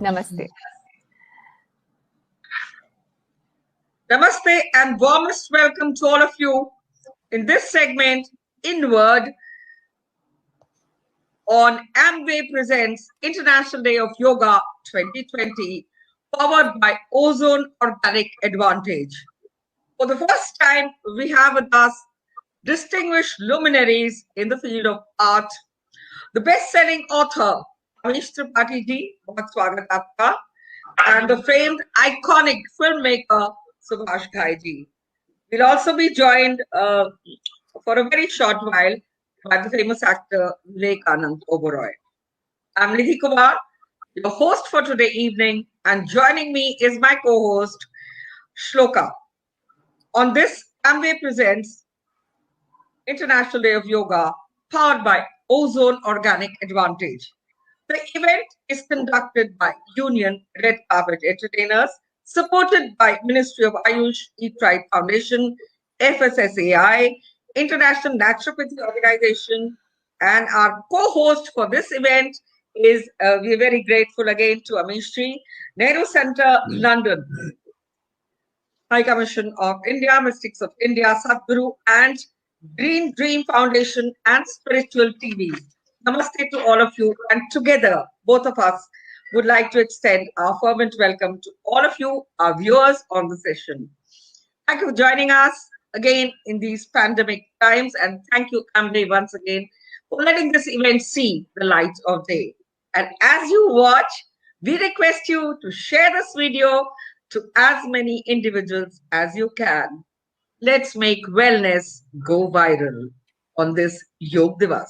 Namaste. Namaste and warmest welcome to all of you in this segment, Inward, on Amway Presents International Day of Yoga 2020, powered by Ozone Organic Advantage. For the first time, we have with us distinguished luminaries in the field of art. The best-selling author, Amish Tripathi ji, बहुत स्वागत आपका, and the famed iconic filmmaker, Subhash Ghai ji. We'll also be joined for a very short while by the famous actor Vivekanand Oberoi. I'm Nidhi Kumar, your host for today evening, and joining me is my co-host Shloka. On this, Amway Presents International Day of Yoga, powered by Ozone Organic Advantage. The event is conducted by Union Red Carpet Entertainers, supported by Ministry of Ayush, Eat Right Foundation, FSSAI, International Naturopathy Organization, and our co-host for this event is, we're very grateful again to Amish Tri, Nehru Center, London, High Commission of India, Mystics of India, Sadhguru, and Green Dream Foundation and Spiritual TV. Namaste to all of you, and together, both of us would like to extend our fervent welcome to all of you, our viewers on the session. Thank you for joining us again in these pandemic times, and thank you, Amway, once again for letting this event see the light of day. And as you watch, we request you to share this video to as many individuals as you can. Let's make wellness go viral on this Yog Divas.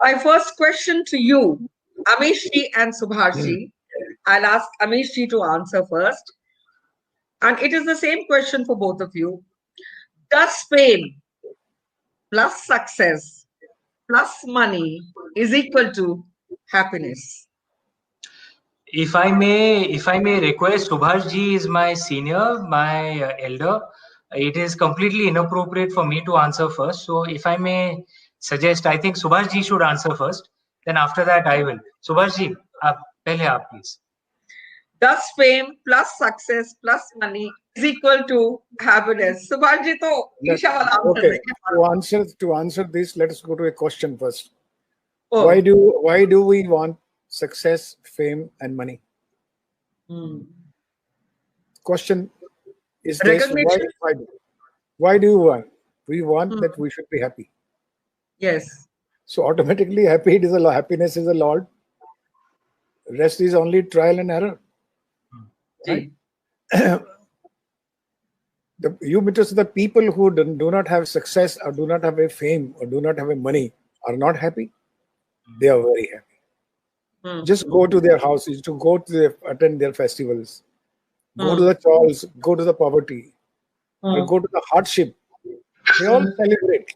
My first question to you, Amish Ji and Subhash Ji. I'll ask Amish Ji to answer first. And it is the same question for both of you. Does fame plus success plus money is equal to happiness? If I may request, Subhash ji is my senior, my elder. It is completely inappropriate for me to answer first. So if I may suggest, I think Subhash ji should answer first. Then after that, I will. Subhash ji, pehle aap please. Does fame plus success plus money is equal to happiness? Subhash ji, to okay. To answer this, let us go to a question first. Oh. Why do we want success, fame, and money? Question is this: why do you want? We want that we should be happy. Yes. So automatically, happiness is a Lord. Rest is only trial and error. Right? The people who do not have success or do not have a fame or do not have a money are not happy. They are very happy. Just go to their houses, attend their festivals, go to the chawls, go to the poverty, or go to the hardship. They all celebrate.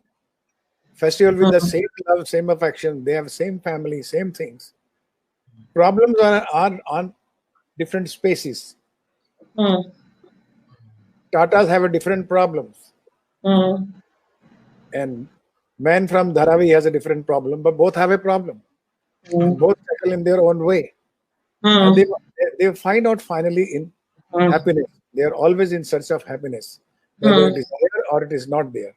Festival with the same love, same affection. They have same family, same things. Problems are on different spaces. Tatas have a different problems. And man from Dharavi has a different problem, but both have a problem. And both tackle in their own way. And they find out finally in happiness. They are always in search of happiness, whether it is there or it is not there.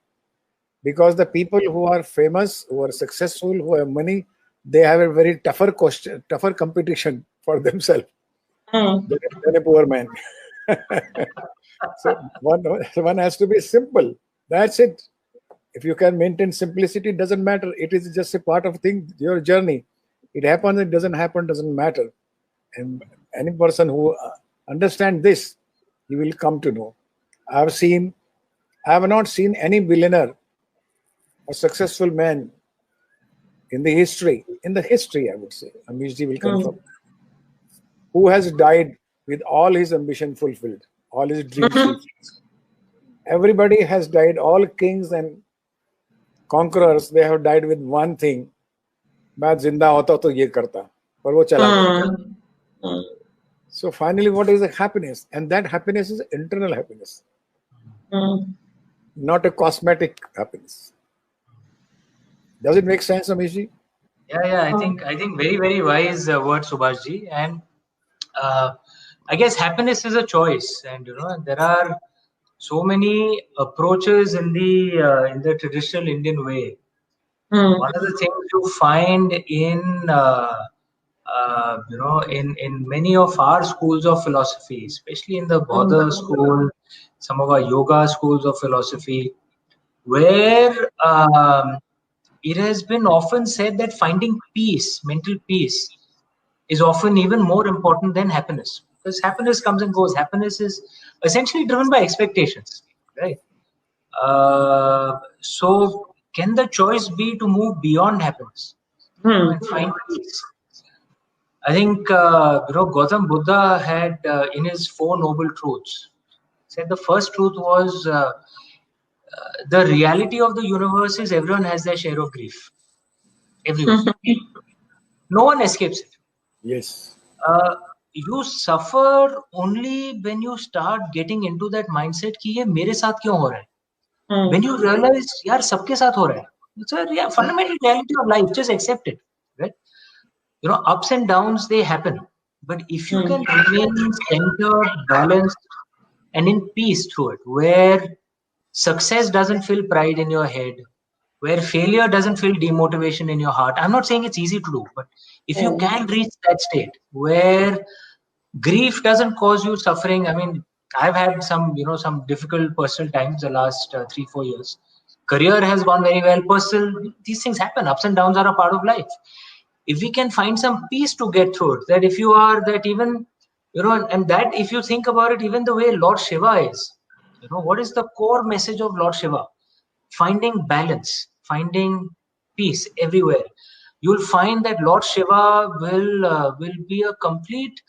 Because the people who are famous, who are successful, who have money, they have a very tougher competition for themselves than a poor man. So one has to be simple. That's it. If you can maintain simplicity, it doesn't matter. It is just a part of your journey. It happens, it doesn't happen, doesn't matter. And any person who understands this, he will come to know. I have not seen any billionaire or successful man in the history, I would say, Amish ji will confirm, who has died with all his ambition fulfilled, all his dreams fulfilled. Everybody has died, all kings and conquerors, they have died with one thing. मैं जिंदा होता तो ये करता, पर वो चला गया. So finally, what is happiness? And that happiness is internal happiness, not a cosmetic happiness. Does it make sense, Amish ji? Yeah. I think very, very wise word, Subhash ji. And I guess happiness is a choice, and there are so many approaches in the traditional Indian way. Hmm. One of the things you find in in many of our schools of philosophy, especially in the Bodha school, some of our yoga schools of philosophy, where it has been often said that finding peace, mental peace, is often even more important than happiness, because happiness comes and goes. Happiness is essentially driven by expectations, right? So can the choice be to move beyond happiness, Hmm. and find peace? I think Gautam Buddha had in his Four Noble Truths said the first truth was the reality of the universe is everyone has their share of grief. Everyone, no one escapes it. Yes. You suffer only when you start getting into that mindset कि ये मेरे साथ क्यों हो रहा है. Hmm. When you realize यार सबके साथ हो रहा है. It's a fundamental reality of life. Just accept it, right? Ups and downs, they happen, but if you can remain centered, balanced, and in peace through it, where success doesn't feel pride in your head, where failure doesn't feel demotivation in your heart. I'm not saying it's easy to do, but if you can reach that state where grief doesn't cause you suffering. I mean, I've had some difficult personal times the last 3-4 years. Career has gone very well. Personal, these things happen. Ups and downs are a part of life. If we can find some peace to get through it, that if you are that even, and that if you think about it, even the way Lord Shiva is, what is the core message of Lord Shiva? Finding balance, finding peace everywhere. You'll find that Lord Shiva will be a complete,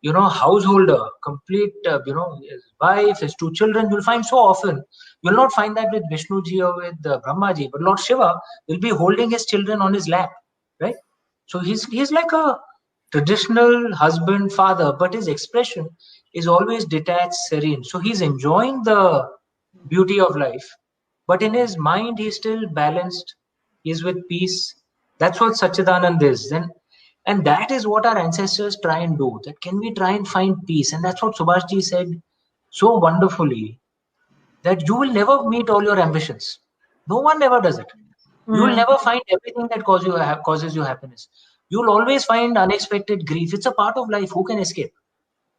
householder, complete, his wife, his two children. You'll find so often. You'll not find that with Vishnu ji or with Brahma ji, but Lord Shiva will be holding his children on his lap, right? So he's like a traditional husband, father, but his expression is always detached, serene. So he's enjoying the beauty of life, but in his mind he's still balanced. He's with peace. That's what Satchidanand is. And that is what our ancestors try and do. That can we try and find peace? And that's what Subhashji said so wonderfully. That you will never meet all your ambitions. No one ever does it. You will never find everything that causes you happiness. You'll always find unexpected grief. It's a part of life. Who can escape?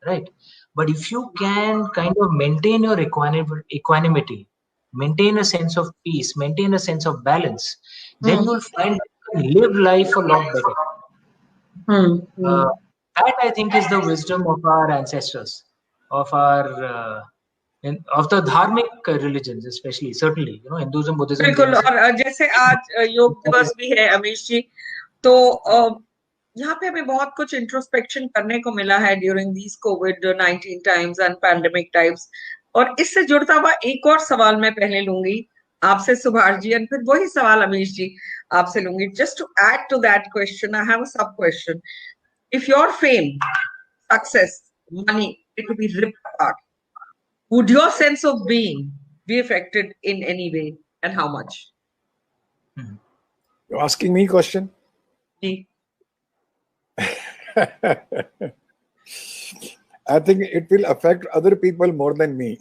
Right? But if you can kind of maintain your equanimity, maintain a sense of peace, maintain a sense of balance, then you'll find you can live life a lot better. That I think is the wisdom of our ancestors, of our of the dharmic religions, especially certainly, Hinduism, Buddhism, बिल्कुल. Jainism. और जैसे आज योग दिवस भी है अमीश जी, तो यहाँ पे हमें बहुत कुछ इंट्रोस्पेक्शन करने को मिला है during these covid times and pandemic times. और इससे जुड़ता हुआ एक और सवाल मैं पहले लूंगी आपसे सुभाष जी, और फिर वही सवाल अमीश जी आपसे लूंगी. Just to add to that question, I have a sub question. If your fame, success, money, it would be ripped apart, would your sense of being be affected in any way, and how much? You're asking me a question? जी. I think it will affect other people more than me.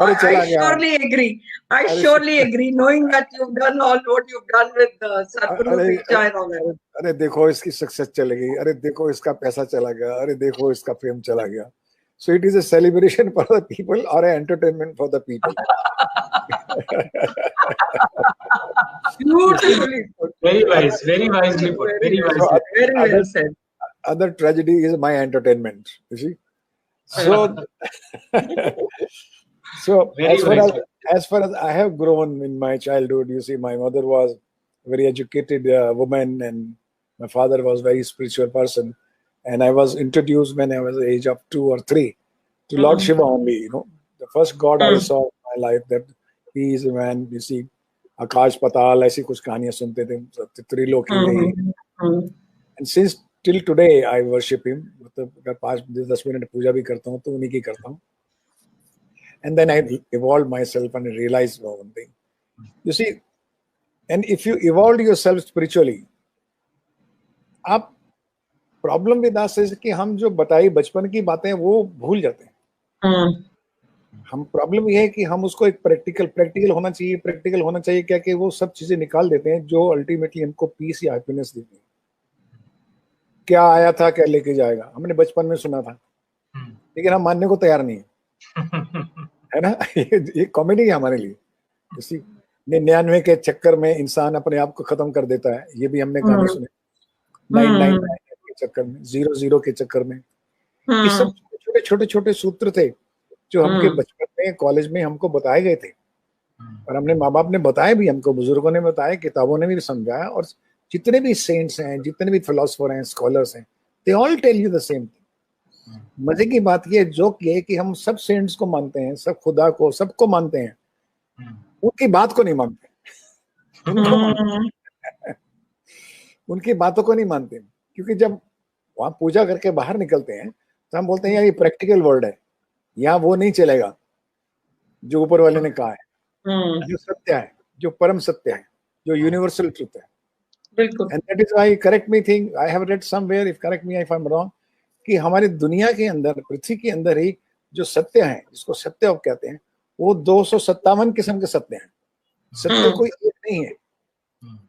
I surely agree. I surely agree, knowing that you've done all what you've done with the sadhguru Diksha and all that. अरे देखो इसकी success चली गई, अरे देखो इसका पैसा चला गया, अरे देखो इसका फेम चला गया. So it is a celebration for the people or an entertainment for the people. Beautifully put. Very wise, very wisely put. Very wisely. Very well said. Other tragedy is my entertainment. You see. So, so as far as I have grown in my childhood, you see, my mother was a very educated woman, and my father was a very spiritual person. And I was introduced when I was the age of 2 or 3 to Lord Shiva only. The first God I saw in my life, that he is a man. You see, Akash Patal, ऐसी कुछ कहानियां सुनते थे, त्रिलोकी में. And since till today I worship him. मतलब 5-10 minute पूजा भी करता हूँ, तो उन्हीं की करता हूँ. And then I evolved myself and realized one thing. You see, and if you evolve yourself spiritually, आप प्रॉब्लम विद अस इज कि हम जो बताई बचपन की बातें वो भूल जाते हैं। हम प्रॉब्लम ये है कि हम उसको एक प्रैक्टिकल होना चाहिए क्या कि वो सब चीजें निकाल देते हैं जो अल्टीमेटली हमको पीस या हैप्पीनेस देती है। क्या आया था क्या लेके जाएगा, हमने बचपन में सुना था, लेकिन हम मानने को तैयार नहीं है ना। ये कॉमेडी है हमारे लिए। इसी 99 के चक्कर में इंसान अपने आप को खत्म कर देता है, ये भी हमने गाने सुने। 999 के चक्कर में, 00 के चक्कर में, ये सब छोटे सूत्र थे जो हमके बचपन में कॉलेज में हमको बताए गए थे, और हमने माँ बाप ने बताए भी, हमको बुजुर्गों ने बताया, किताबों ने भी समझाया, और जितने भी सेंट्स हैं, जितने भी फिलोसोफर हैं, स्कॉलर्स हैं, they all tell you the same thing. मजे की बात ये, जोक ये कि हम सब सेंट्स को मानते हैं, सब खुदा को, सबको मानते हैं, उनकी बात को नहीं मानते, उनको मानते उनकी बातों को नहीं मानते, क्योंकि जब वहां पूजा करके बाहर निकलते हैं तो हम बोलते हैं यार ये प्रैक्टिकल वर्ल्ड है, यहाँ वो नहीं चलेगा जो ऊपर वाले ने कहा है, जो सत्य है, जो परम सत्य है, जो यूनिवर्सल ट्रुथ है। बिल्कुल। And that is why, correct me think, I have read somewhere, if correct me if I am wrong, कि हमारी दुनिया के अंदर, पृथ्वी के अंदर ही जो सत्य है, जिसको सत्य कहते हैं, वो 257 किस्म के सत्य हैं। सत्य कोई एक नहीं है,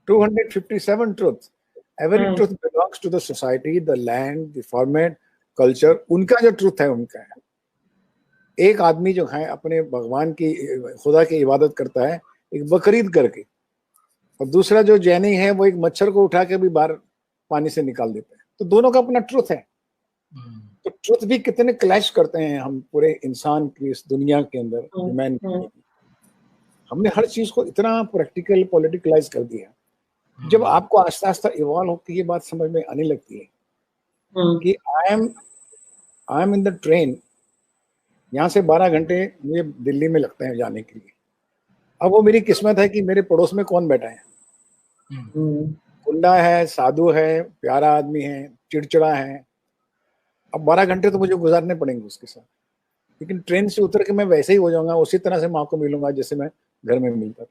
257 truth. Every truth belongs to the society, the land, the format, culture, उनका जो ट्रुथ है उनका है। एक आदमी जो है अपने भगवान की, खुदा की इबादत करता है एक बकरीद करके, और दूसरा जो जैनी है वो एक मच्छर को उठा के भी बाहर पानी से निकाल देता है, तो दोनों का अपना ट्रुथ है। तो ट्रुथ भी कितने क्लैश करते हैं हम पूरे इंसान की इस दुनिया के अंदर, ह्यूमैनिटी। हमने हर चीज को इतना प्रैक्टिकल पॉलिटिकलाइज कर दिया। जब आपको आस्ता आस्ता इवॉल्व होकर ये बात समझ में आने लगती है कि I am in the train, यहाँ से 12 घंटे मुझे दिल्ली में लगते हैं जाने के लिए। अब वो मेरी किस्मत है कि मेरे पड़ोस में कौन बैठा है, गुंडा है, साधु है, प्यारा आदमी है, चिड़चिड़ा है। अब 12 घंटे तो मुझे गुजारने पड़ेंगे उसके साथ, लेकिन ट्रेन से उतर के मैं वैसे ही हो जाऊंगा, उसी तरह से माँ को मिलूंगा जैसे मैं घर में मिलता था।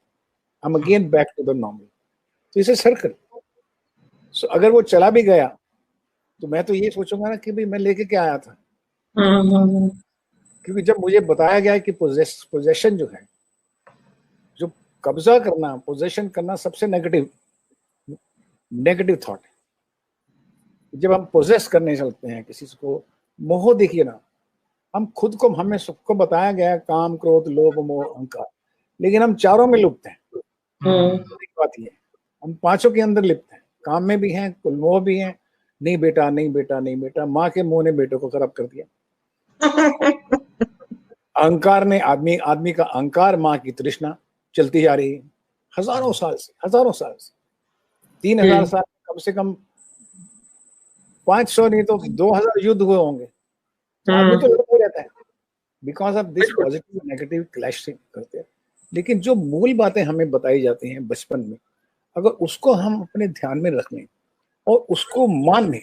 I am again back to the normal. तो इसे सर्कल। सो अगर वो चला भी गया तो मैं तो ये सोचूंगा ना कि भाई मैं लेके क्या आया था, क्योंकि जब मुझे बताया गया कि पोजेशन जो है, जो कब्जा करना, पोजेशन करना सबसे नेगेटिव थॉट है। जब हम पोजेस करने चलते हैं किसी को, मोह, देखिए ना, हम खुद को, हमें सबको बताया गया है काम, क्रोध, लोभ, मोह, अहंकार, लेकिन हम चारों में लिप्त हैं। एक बात ये, हम पांचों के अंदर लिप्त हैं, काम में भी हैं, मोह भी हैं। नहीं बेटा, नहीं बेटा, नहीं बेटा, माँ के मोह ने बेटे को खराब कर दिया। अहंकार ने, आदमी का अहंकार, माँ की तृष्णा चलती जा रही है हजारों साल से 3000 साल, कम से कम 500 नहीं तो 2000 युद्ध हुए होंगे। आदमी तो लड़ता रहता है because of this positive negative clash करते हैं। लेकिन जो मूल बातें हमें बताई जाती हैं बचपन में, अगर उसको हम अपने ध्यान में रख लें और उसको मान लें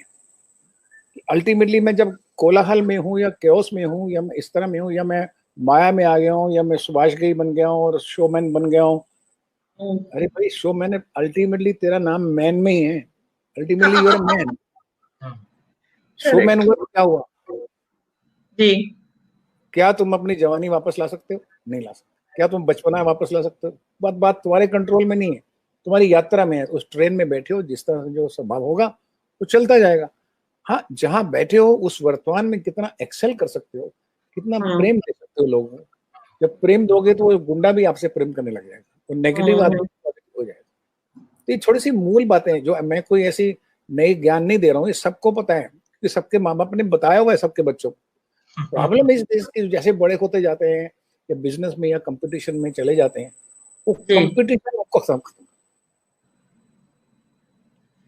कि अल्टीमेटली मैं जब कोलाहल में हूँ या केओस में हूँ, या मैं इस तरह में हूँ, या मैं माया में आ गया हूँ, या मैं सुभाष घई बन गया हूँ और शोमैन बन गया हूँ। अरे भाई, शोमैन, अल्टीमेटली तेरा नाम मैन में ही है, ultimately you are man. Showman हुआ तो क्या हुआ जी? क्या तुम अपनी जवानी वापस ला सकते हो? नहीं ला सकते। क्या तुम बचपना वापस ला सकते हो? बात तुम्हारे कंट्रोल में नहीं है, तुम्हारी यात्रा में है। उस ट्रेन में बैठे हो, जिस तरह जो स्वभाव होगा वो चलता जाएगा। हाँ, जहां बैठे हो उस वर्तमान में कितना एक्सेल कर सकते हो, कितना प्रेम दे सकते हो लोगों को। जब प्रेम दोगे तो वो गुंडा भी आपसे प्रेम करने लग जाएगा, वो नेगेटिव आदमी पॉजिटिव हो जाएगा। तो ये थोड़ी सी मूल बातें हैं, जो मैं कोई ऐसी नई ज्ञान नहीं दे रहा हूँ, ये सबको पता है कि सबके माँ बाप ने बताया हुआ है सबके बच्चों को। प्रॉब्लम इस देश के, जैसे बड़े होते जाते हैं या बिजनेस में या कंपटीशन में चले जाते हैं, वो कंपटीशन आपको खत्म।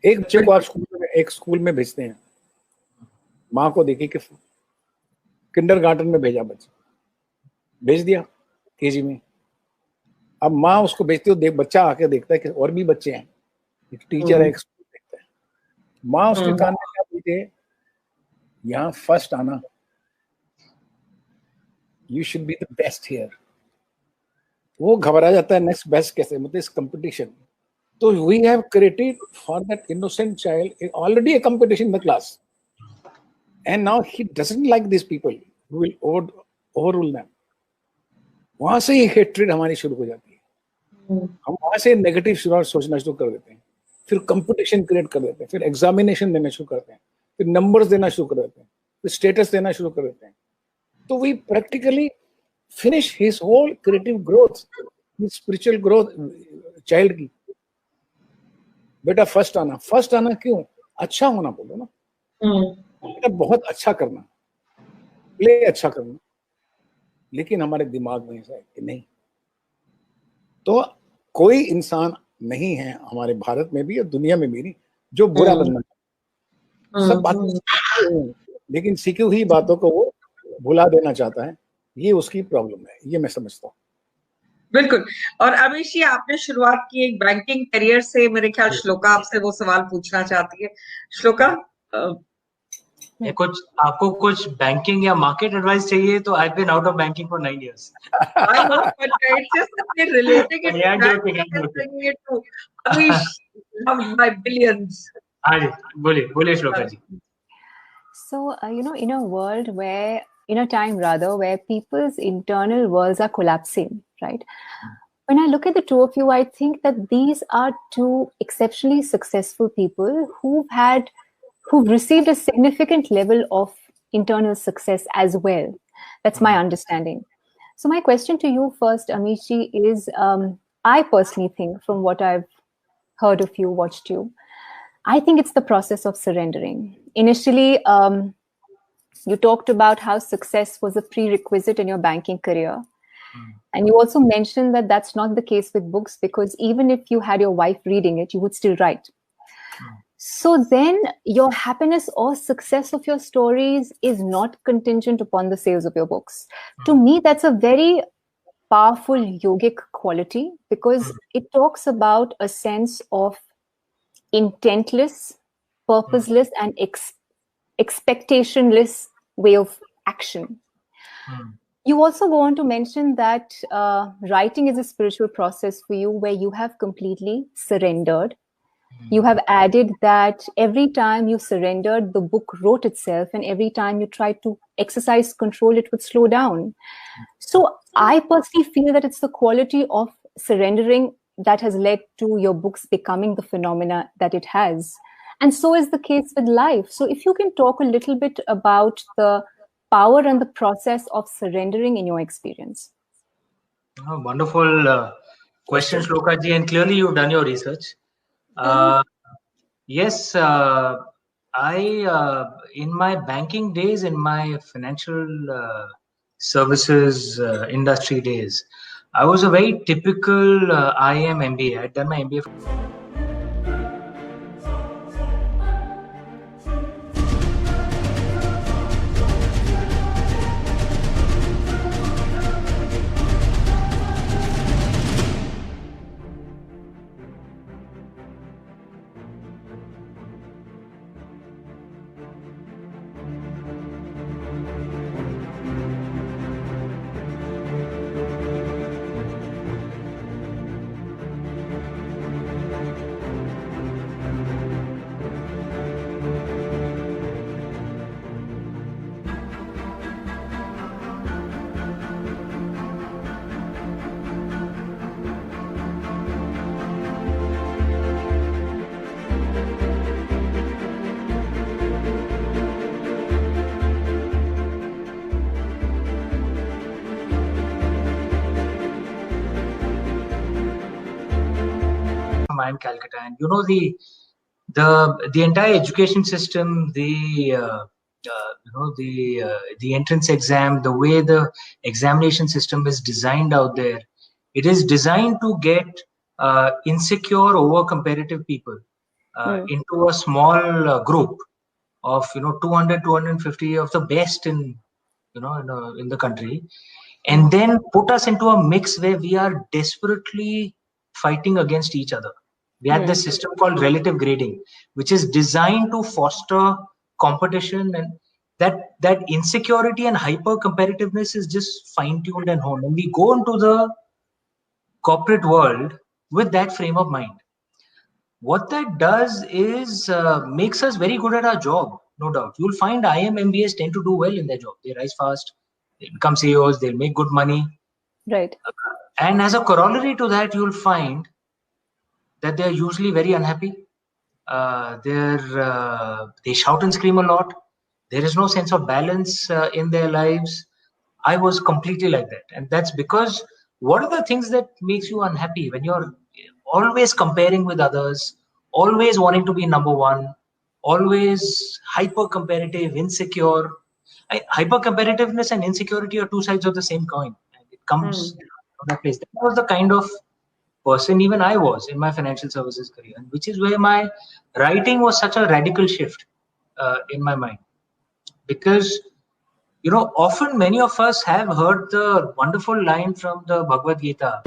एक बच्चे को आप स्कूल में भेजते हैं, माँ को देखिए कि किंडरगार्टन में भेजा, भेज दिया केजी में। अब माँ उसको भेजती हो, बच्चा आके देखता है कि और भी बच्चे हैं, एक टीचर है, एक स्कूल देखता है। माँ उसके कान में क्या बोलती है? यहाँ फर्स्ट आना, you should be the best here. वो घबरा जाता है, नेक्स्ट बेस्ट कैसे, मतलब इस competition. So we have created for that innocent child already a competition in the class. And now he doesn't like these people who will overrule them. वहां से ही hatred हमारी शुरू हो जाती है. हम वहां से नेगेटिव सोचना शुरू कर देते हैं, फिर कंपटीशन क्रिएट कर देते हैं, फिर एग्जामिनेशन देना शुरू करते हैं, फिर नंबर्स देना शुरू कर देते हैं, फिर स्टेटस देना शुरू कर देते हैं. तो we practically finish his whole creative growth, his spiritual growth child की. बेटा फर्स्ट आना क्यों? अच्छा होना बोलो ना. बेटा बहुत अच्छा करना, प्ले अच्छा करना. लेकिन हमारे दिमाग में ऐसा है कि नहीं. तो कोई इंसान नहीं है हमारे भारत में भी और दुनिया में भी नहीं जो बुरा बनना चाहता. सब बातें, लेकिन सीखी हुई बातों को वो भुला देना चाहता है. ये उसकी प्रॉब्लम है, ये मैं समझता हूँ. बिल्कुल. और अमीश जी, आपने शुरुआत की एक बैंकिंग करियर से. मेरे ख्याल श्लोका आपसे वो सवाल पूछना चाहती है. श्लोका, कुछ आपको कुछ बैंकिंग या मार्केट एडवाइस चाहिए तो I been out of banking for 9 years. I know, but it's just that we're relating it to Amish, loved by billions. हाँ जी, बोलिए श्लोका जी. So, in a world where, in a time rather, where people's internal worlds are collapsing, right? When I look at the two of you, I think that these are two exceptionally successful people who've received a significant level of internal success as well. That's my understanding. So my question to you first, Amish ji, is I personally think, from what I've heard of you, watched you, I think it's the process of surrendering. Initially, you talked about how success was a prerequisite in your banking career. And you also mentioned that that's not the case with books, because even if you had your wife reading it, you would still write. So then your happiness or success of your stories is not contingent upon the sales of your books. To me, that's a very powerful yogic quality, because it talks about a sense of intentless, purposeless, and expectationless way of action. You also go on to mention that writing is a spiritual process for you where you have completely surrendered. You have added that every time you surrendered, the book wrote itself, and every time you tried to exercise control, it would slow down. So I personally feel that it's the quality of surrendering that has led to your books becoming the phenomena that it has. And so is the case with life. So if you can talk a little bit about the power and the process of surrendering in your experience. Oh, wonderful question, Shloka ji, and clearly you've done your research. Yes, I in my banking days, in my financial services industry days, I was a very typical IIM MBA. I'd done my MBA. In Calcutta, and you know the entire education system, the entrance exam, the way the examination system is designed out there, it is designed to get insecure, over competitive people into a small group of 200, 250 of the best in the country, and then put us into a mix where we are desperately fighting against each other. We had this system called relative grading, which is designed to foster competition, and that insecurity and hyper competitiveness is just fine-tuned and honed. And we go into the corporate world with that frame of mind. what that does is makes us very good at our job, no doubt. You'll find IM MBAs tend to do well in their job. They rise fast, they become CEOs, they'll make good money. Right. And as a corollary to that, you'll find that they're usually very unhappy. They shout and scream a lot. There is no sense of balance in their lives. I was completely like that, and that's because what are the things that makes you unhappy when you're always comparing with others, always wanting to be number one, always hyper competitive, insecure. Hyper competitiveness and insecurity are two sides of the same coin, and it comes from that place. That was the kind of person even I was in my financial services career, and which is where my writing was such a radical shift in my mind. Because, often many of us have heard the wonderful line from the Bhagavad Gita.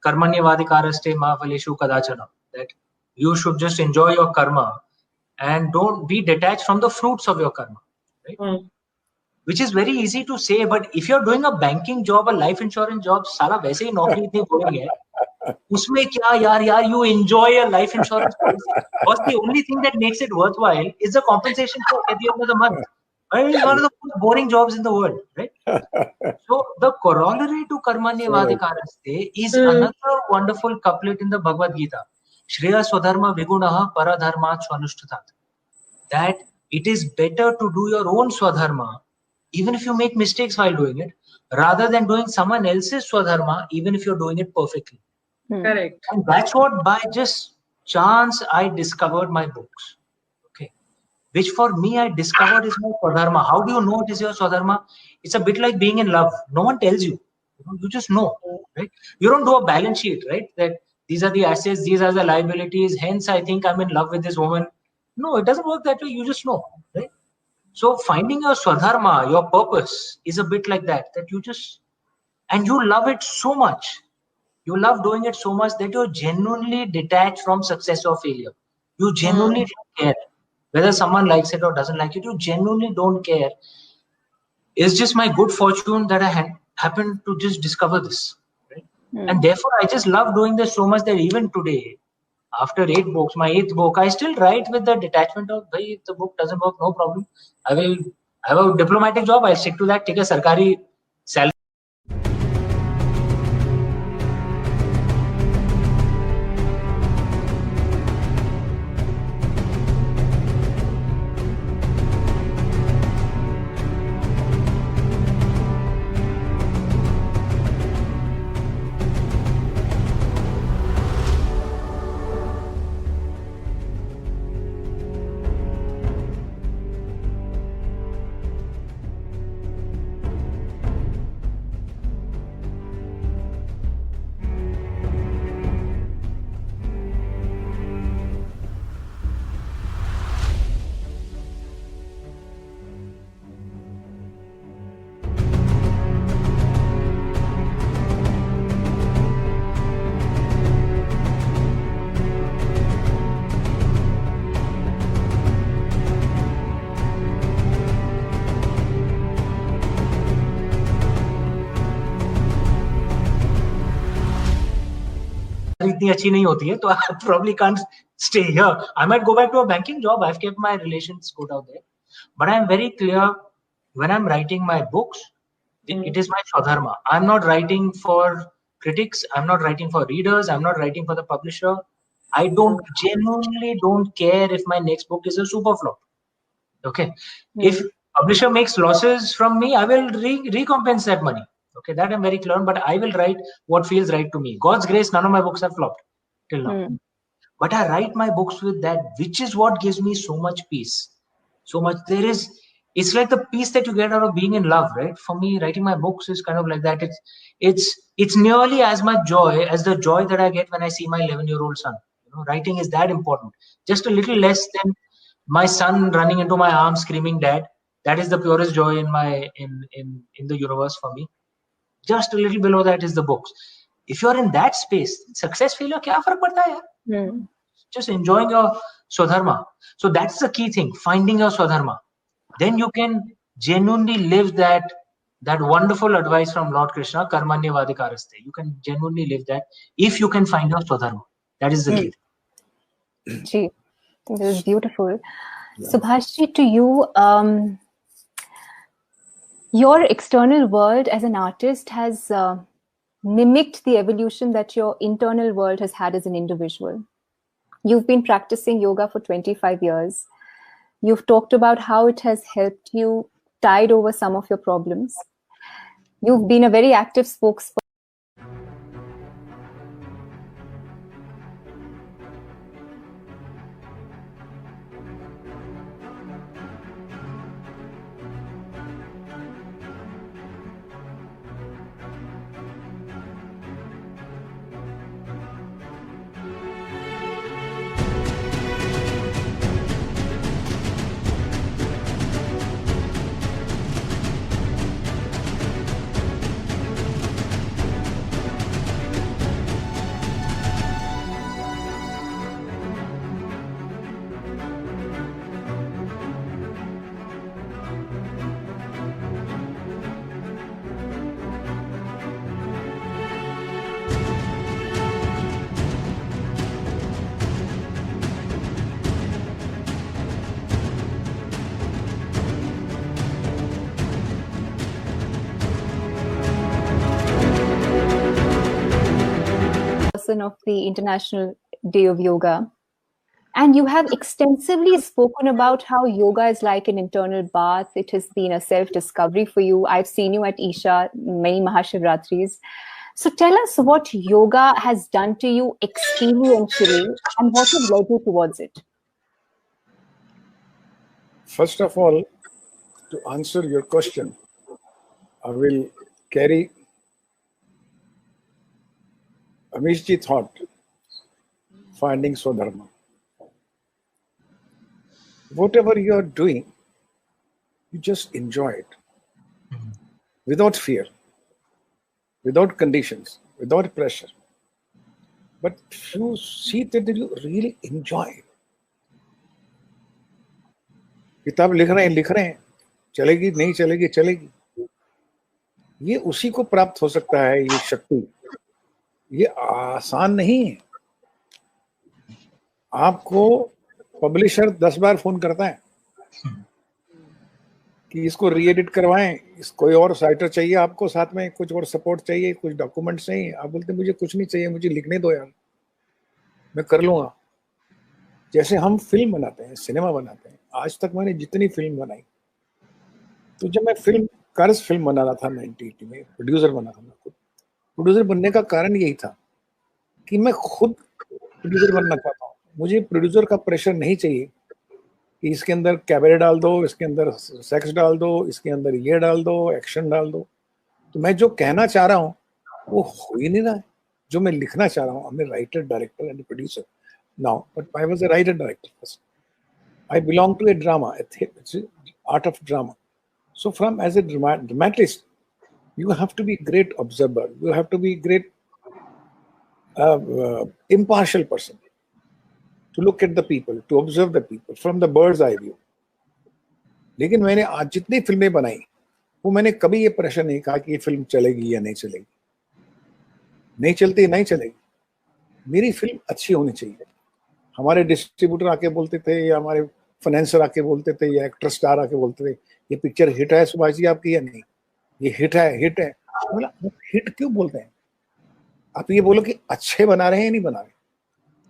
Karmanyavadikaraste ma phaleshu kadachana, that you should just enjoy your karma and don't be detached from the fruits of your karma, right? Which is very easy to say, but if you're doing a banking job, a life insurance job, साला वैसे ही नौकरी इतनी boring है, उसमें क्या यार, you enjoy a life insurance policy, because the only thing that makes it worthwhile is the compensation at the end of the month. It is one of the most boring jobs in the world, right? So the corollary to Karmanyavadikaraste is another wonderful couplet in the Bhagavad Gita. Shreya Swadharma Vigunaha Paradharmat Swanushthat. That it is better to do your own Swadharma, even if you make mistakes while doing it, rather than doing someone else's Swadharma, even if you're doing it perfectly. Correct. And that's what, by just chance, I discovered my books. Okay. Which for me, I discovered is my Swadharma. How do you know it is your Swadharma? It's a bit like being in love. No one tells you. You just know, right? You don't do a balance sheet, right? That these are the assets, these are the liabilities. Hence, I think I'm in love with this woman. No, it doesn't work that way. You just know, right? So finding your Swadharma, your purpose, is a bit like that. That you just, and you love it so much. You love doing it so much that you're genuinely detached from success or failure. You genuinely don't care whether someone likes it or doesn't like it. You genuinely don't care. It's just my good fortune that I happened to just discover this, right? And therefore, I just love doing this so much that even today, after 8 books, my 8th book, I still write with the detachment of, if the book doesn't work, no problem. I will have a diplomatic job. I'll stick to that. Take a sarkari salary. इतनी अच्छी नहीं होती है, तो I probably can't stay here. I might go back to a banking job. I've kept my relations good out there, but I'm very clear when I'm writing my books, it is my Swadharma. I'm not writing for critics. I'm not writing for readers. I'm not writing for the publisher. I don't genuinely don't care if my next book is a super flop. Okay, if publisher makes losses from me, I will recompense that money. Okay, that I'm very clear on, but I will write what feels right to me. God's grace, none of my books have flopped till now. But I write my books with that, which is what gives me so much peace. So much it's like the peace that you get out of being in love, right? For me, writing my books is kind of like that. It's nearly as much joy as the joy that I get when I see my 11-year-old son. Writing is that important. Just a little less than my son running into my arms screaming dad. That is the purest joy in my in the universe for me. Just a little below that is the books. If you're in that space, success, failure, kya farak padta hai yaar? Just enjoying your swadharma. So that's the key thing, finding your swadharma. Then you can genuinely live that wonderful advice from Lord Krishna, karmanyavadikaraste. You can genuinely live that if you can find your swadharma. That is the key. Gee, this is beautiful. Subhashji, to you, your external world as an artist has mimicked the evolution that your internal world has had as an individual. You've been practicing yoga for 25 years. You've talked about how it has helped you tide over some of your problems. You've been a very active spokesperson. Of the International Day of Yoga, and you have extensively spoken about how yoga is like an internal bath. It has been a self-discovery for you. I've seen you at Isha many Mahashivratris. So tell us what yoga has done to you experientially and what has led you towards it. First of all, to answer your question, I will carry Amishji thought, finding Swadharma. Whatever you are doing, you just enjoy it without fear, without conditions, without pressure. But you see that you really enjoy it. किताब लिख रहे हैं, चलेगी नहीं चलेगी चलेगी, ये उसी को प्राप्त हो सकता है. ये शक्ति ये आसान नहीं है. आपको पब्लिशर 10 बार फोन करता है कि इसको री-एडिट करवाएं, कोई और राइटर चाहिए आपको, साथ में कुछ और सपोर्ट चाहिए, कुछ डॉक्यूमेंट्स चाहिए. आप बोलते मुझे कुछ नहीं चाहिए, मुझे लिखने दो यार, मैं कर लूंगा. जैसे हम फिल्म बनाते हैं, सिनेमा बनाते हैं. आज तक मैंने जितनी फिल्म बनाई, तो जब मैं फिल्म बना रहा था 1980 में, प्रोड्यूसर बना था. मैं खुद प्रोड्यूसर बनने का कारण यही था कि मैं खुद प्रोड्यूसर बनना चाहता हूँ. मुझे प्रोड्यूसर का प्रेशर नहीं चाहिए कि इसके अंदर कैबरे डाल दो, इसके अंदर सेक्स डाल दो, इसके अंदर ये डाल दो, एक्शन डाल दो. तो मैं जो कहना चाह रहा हूँ वो हो ही नहीं रहा है. जो मैं लिखना चाह रहा हूँ, I'm a writer, director and producer now, but I was a writer director first. I belong to a drama, it's art of drama. So from as a dramatist, you have to be great observer. You have to be great impartial person to look at the people, to observe the people from the bird's eye view. लेकिन मैंने आज जितनी फिल्में बनाई, वो मैंने कभी ये प्रश्न नहीं कहा कि ये फिल्म चलेगी या नहीं चलेगी. नहीं चलती नहीं चलेगी. मेरी फिल्म अच्छी होनी चाहिए. हमारे डिस्ट्रीब्यूटर आके बोलते थे, या हमारे फाइनेंसर आके बोलते थे, या एक्टर स्टार आके बोलते थे, ये पिक्चर हिट है सुभाष जी आपकी या नहीं, ये हिट है. बोला हिट क्यों बोलते हैं? आप ये बोलो कि अच्छे बना रहे हैं या नहीं बना रहे.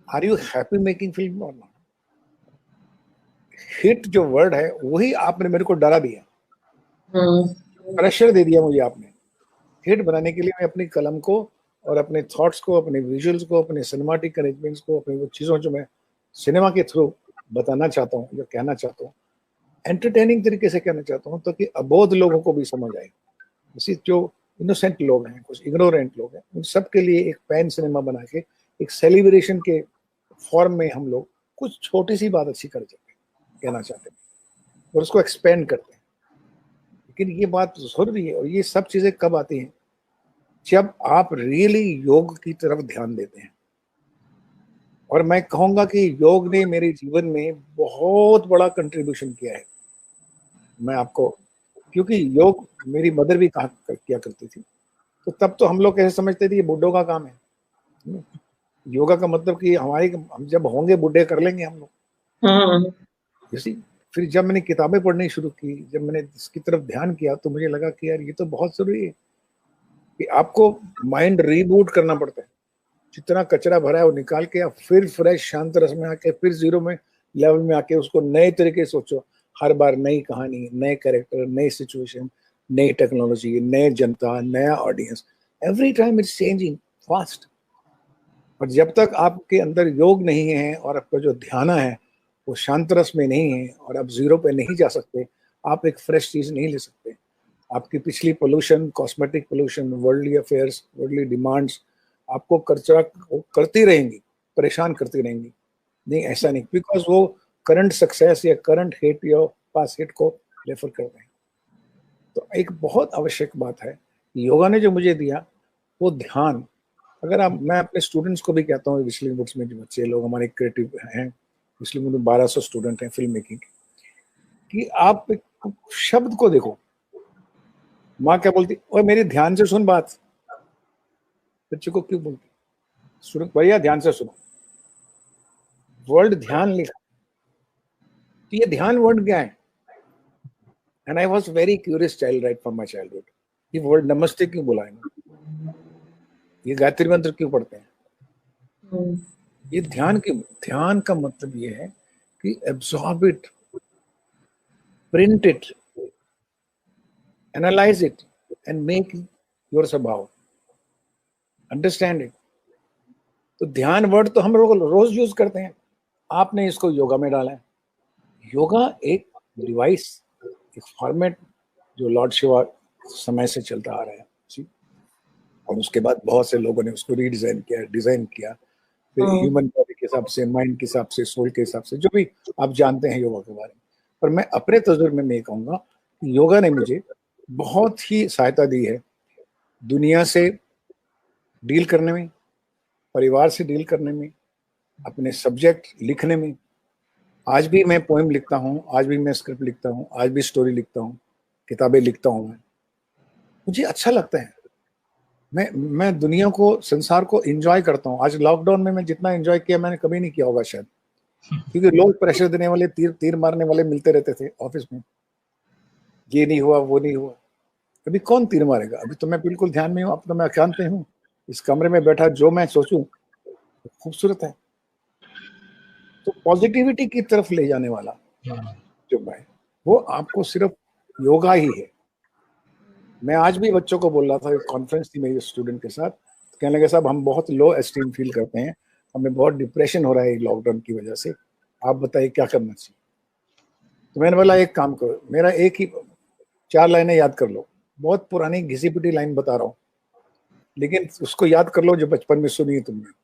Are you happy making film और नॉट? हिट जो वर्ड है वही आपने मेरे को डरा दिया, प्रेशर दे दिया मुझे आपने। हिट बनाने के लिए मैं अपनी कलम को और अपने थॉट्स को, अपने विजुअल्स को, अपने सिनेमैटिक अरेंजमेंट्स को, अपनी वो चीज़ों जो मैं सिनेमा के थ्रू बताना चाहता हूँ या कहना चाहता हूँ, एंटरटेनिंग तरीके से कहना चाहता हूँ, ताकि अबोध लोगों को भी समझ आए। इसी जो इनोसेंट लोग हैं, कुछ इग्नोरेंट लोग हैं, उन सब के लिए एक पैन सिनेमा बना के एक सेलिब्रेशन के फॉर्म में हम लोग कुछ छोटी सी बात अच्छी कर सकते हैं, कहना चाहते हैं, और उसको एक्सपेंड करते हैं। लेकिन ये बात जरूरी है, और ये सब चीजें कब आती हैं? जब आप रियली योग की तरफ ध्यान देते हैं। और मैं कहूंगा कि योग ने मेरे जीवन में बहुत बड़ा कंट्रीब्यूशन किया है। मैं आपको, क्योंकि योग मेरी मदर भी कहा किया करती थी, तो तब तो हम लोग कैसे समझते थे ये बुड्ढों का काम है। योगा का मतलब कि हम जब होंगे बुढ़े कर लेंगे हम लोग। जैसे फिर जब मैंने किताबें पढ़नी शुरू की, जब मैंने इसकी तरफ ध्यान किया, तो मुझे लगा कि यार ये तो बहुत जरूरी है कि आपको माइंड रीबूट करना पड़ता है। जितना कचरा भरा है वो निकाल के आप फिर फ्रेश शांत रस में आके, फिर जीरो में लेवल में आके उसको नए तरीके से सोचो। हर बार नई कहानी, नए कैरेक्टर, नई सिचुएशन, नई टेक्नोलॉजी, नए जनता, नया audience, every time it's changing fast. और जब तक आपके अंदर योग नहीं है और आपका जो ध्यान है वो शांत रस में नहीं है और आप जीरो पे नहीं जा सकते, आप एक फ्रेश चीज नहीं ले सकते। आपकी पिछली pollution, cosmetic pollution, worldly affairs, worldly demands आपको कचरा करती रहेंगी, परेशान करती रहेंगी। नहीं, ऐसा नहीं, बिकॉज वो करंट सक्सेस या करंट हिट या पास हिट को रेफर करते हैं। तो एक बहुत आवश्यक बात है योगा ने जो मुझे दिया वो ध्यान। अगर आप, मैं अपने स्टूडेंट्स को भी कहता हूँ, विस्लिंग बुक्स में जो बच्चे लोग हमारे क्रिएटिव हैं, विस्लिंग में 1200 स्टूडेंट हैं फिल्म मेकिंग, कि आप एक शब्द को देखो। माँ क्या बोलती, ओए मेरी ध्यान से सुन बात। बच्चे को क्यों बोलती, स्टूडेंट भैया ध्यान से सुनो, वर्ड ध्यान लिखा, तो ये ध्यान वर्ड क्या है? And I was very curious child right from my childhood. ये वर्ड नमस्ते क्यों बोला है, ये गायत्री मंत्र क्यों पढ़ते हैं, ये ध्यान क्यों? ध्यान का मतलब ये है कि absorb it, print it, analyse it and make your स्वभाव, अंडरस्टैंड इट। तो ध्यान वर्ड तो हम लोग रोज यूज करते हैं, आपने इसको योगा में डाला है। योगा एक डिवाइस, एक फॉर्मेट जो लॉर्ड शिवा समय से चलता आ रहा है, और उसके बाद बहुत से लोगों ने उसको रीडिजाइन किया, डिजाइन किया, फिर ह्यूमन बॉडी के हिसाब से, माइंड के हिसाब से, सोल के हिसाब से, जो भी आप जानते हैं योगा के बारे में। पर मैं अपने तजुर्बे में ये कहूंगा कि योगा ने मुझे बहुत ही सहायता दी है दुनिया से डील करने में, परिवार से डील करने में, अपने सब्जेक्ट लिखने में। आज भी मैं पोएम लिखता हूँ, आज भी मैं स्क्रिप्ट लिखता हूँ, आज भी स्टोरी लिखता हूँ, किताबें लिखता हूँ। मुझे अच्छा लगता है, मैं दुनिया को, संसार को एंजॉय करता हूँ। आज लॉकडाउन में मैं जितना एंजॉय किया मैंने कभी नहीं किया होगा शायद, क्योंकि लोग प्रेशर देने वाले, तीर मारने वाले मिलते रहते थे ऑफिस में, ये नहीं हुआ, वो नहीं हुआ। अभी कौन तीर मारेगा? अभी तो मैं बिल्कुल ध्यान में हूँ, अब तो मैं अशांत में हूँ, इस कमरे में बैठा जो मैं सोचूं तो खूबसूरत है। तो पॉजिटिविटी की तरफ ले जाने वाला जो है वो आपको सिर्फ योगा ही है। मैं आज भी बच्चों को बोल रहा था, एक कॉन्फ्रेंस थी मेरे स्टूडेंट के साथ, तो कहने लगे साहब हम बहुत लो एस्टीम फील करते हैं, हमें बहुत डिप्रेशन हो रहा है लॉकडाउन की वजह से, आप बताइए क्या करना चाहिए। तो मैंने बोला एक काम करो, मेरा एक ही 4 लाइनें याद कर लो, बहुत पुरानी घिसी पिटी लाइन बता रहा हूँ, लेकिन उसको याद कर लो जो बचपन में सुनी है तुमने।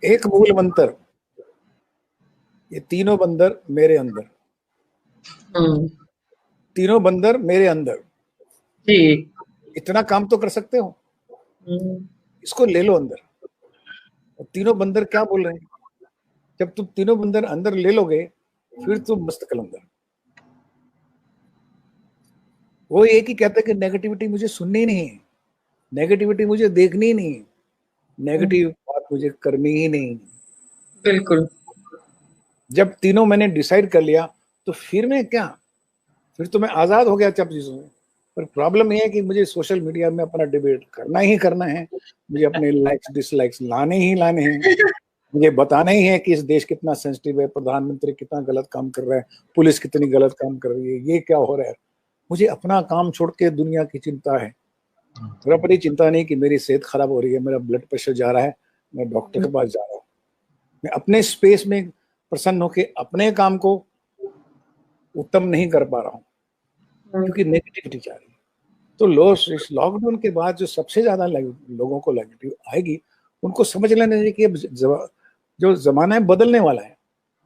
एक मूल मंत्र, ये तीनों बंदर मेरे अंदर, तीनों बंदर मेरे अंदर। जी। इतना काम तो कर सकते हो, इसको ले लो अंदर। और तीनों बंदर क्या बोल रहे हैं? जब तुम तीनों बंदर अंदर ले लोगे फिर तुम मस्त कलंदर। वो एक ही कहता है कि नेगेटिविटी मुझे सुननी नहीं है, नेगेटिविटी मुझे देखनी ही नहीं है, नेगेटिव बात मुझे करनी ही नहीं। बिल्कुल। जब तीनों मैंने डिसाइड कर लिया तो फिर मैं क्या, फिर तो मैं आजाद हो गया सब चीजों में। पर प्रॉब्लम ये है कि मुझे सोशल मीडिया में अपना डिबेट करना ही करना है, मुझे अपने लाइक्स डिसलाइक्स लाने ही लाने हैं, मुझे बताना ही है कि इस देश कितना सेंसिटिव है, प्रधानमंत्री कितना गलत काम कर रहा है, पुलिस कितनी गलत काम कर रही है, ये क्या हो रहा है। मुझे अपना काम छोड़ के दुनिया की चिंता है, मेरा अपनी चिंता नहीं कि मेरी सेहत खराब हो रही है, मेरा ब्लड प्रेशर जा रहा है, मैं डॉक्टर के पास जा रहा हूँ। मैं अपने स्पेस में प्रसन्न होकर अपने काम को उत्तम नहीं कर पा रहा हूँ क्योंकि नेगेटिविटी जा रही है। तो इस लॉकडाउन के बाद जो सबसे ज्यादा लोगों को नेगेटिव आएगी, उनको समझ लेना चाहिए कि अब जो जमाना है बदलने वाला है,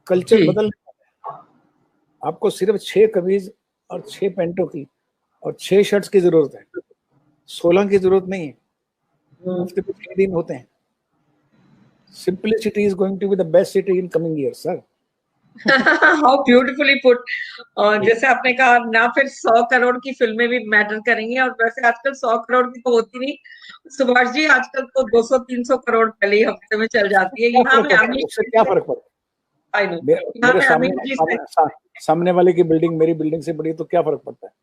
कल्चर बदलने वाला है। आपको सिर्फ 6 कमीज और 6 पैंटों की और 6 शर्ट्स की जरूरत है, 16 की जरूरत नहीं है। हफ्ते में 3 दिन होते हैं। Simplicity is going to be the best city in coming years, sir. How beautifully put. जैसे आपने कहा ना, फिर 100 करोड़ की फिल्में भी मैटर करेंगी, और वैसे आजकल 100 करोड़ की तो होती नहीं सुभाष जी, आजकल तो 200-300 करोड़ पहले ही हफ्ते में चल जाती है। यहाँ में उससे क्या फर्क पड़ता है? मेरे सामने वाले की बिल्डिंग मेरी बिल्डिंग से बड़ी, तो क्या फर्क पड़ता है?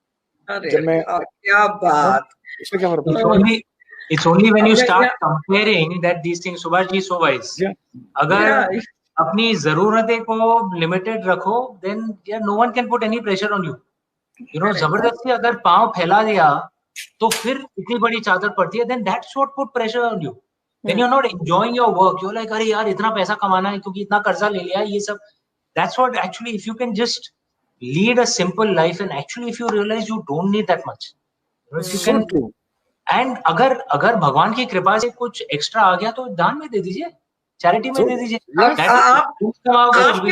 अरे क्या बात, इससे क्या फर्क पड़ता है? It's only when you start comparing that these things, Subhash ji, so wise. अगर अपनी जरूरतें को लिमिटेड रखो, then no one can put any pressure on you. You know, जबरदस्ती अगर पाँव फैला दिया तो फिर इतनी बड़ी चादर पड़ती है, then that's what put pressure on you. Then you're not enjoying your work. You're like, अरे यार इतना पैसा कमाना है क्योंकि इतना कर्जा ले लिया, ये सब. That's what actually, if you can just lead a simple life, and actually if you realize you don't need that much. If you can, and अगर भगवान की कृपा से कुछ एक्स्ट्रा आ गया तो दान में दे दीजिए, चैरिटी में दे दीजिए। आपके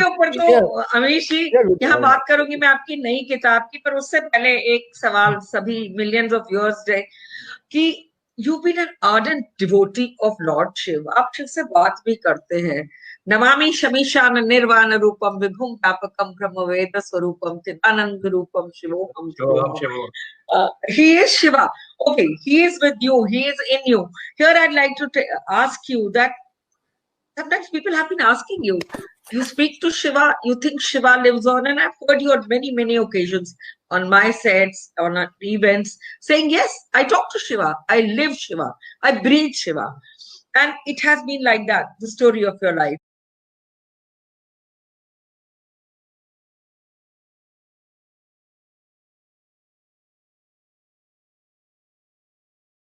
ऊपर तो अमीश जी, यहाँ बात करूंगी मैं आपकी नई किताब की, पर उससे पहले एक सवाल सभी मिलियंस ऑफ व्यूअर्स है कि you been an ardent devotee of lord Shiva, आप शिव से बात भी करते हैं। नमामि शमीशान निर्वाण रूपम विभुम व्यापकम ब्रह्म वेद स्वरूपम चिदानंद रूपम शिवोहम शिवोहम। He is Shiva. Okay, he is with you. He is in you. Here, I'd like to ask you that sometimes people have been asking you. You speak to Shiva. You think Shiva lives on, and I've heard you on many occasions on my sets, on events, saying, "Yes, I talk to Shiva. I live Shiva. I breathe Shiva," and it has been like that. The story of your life.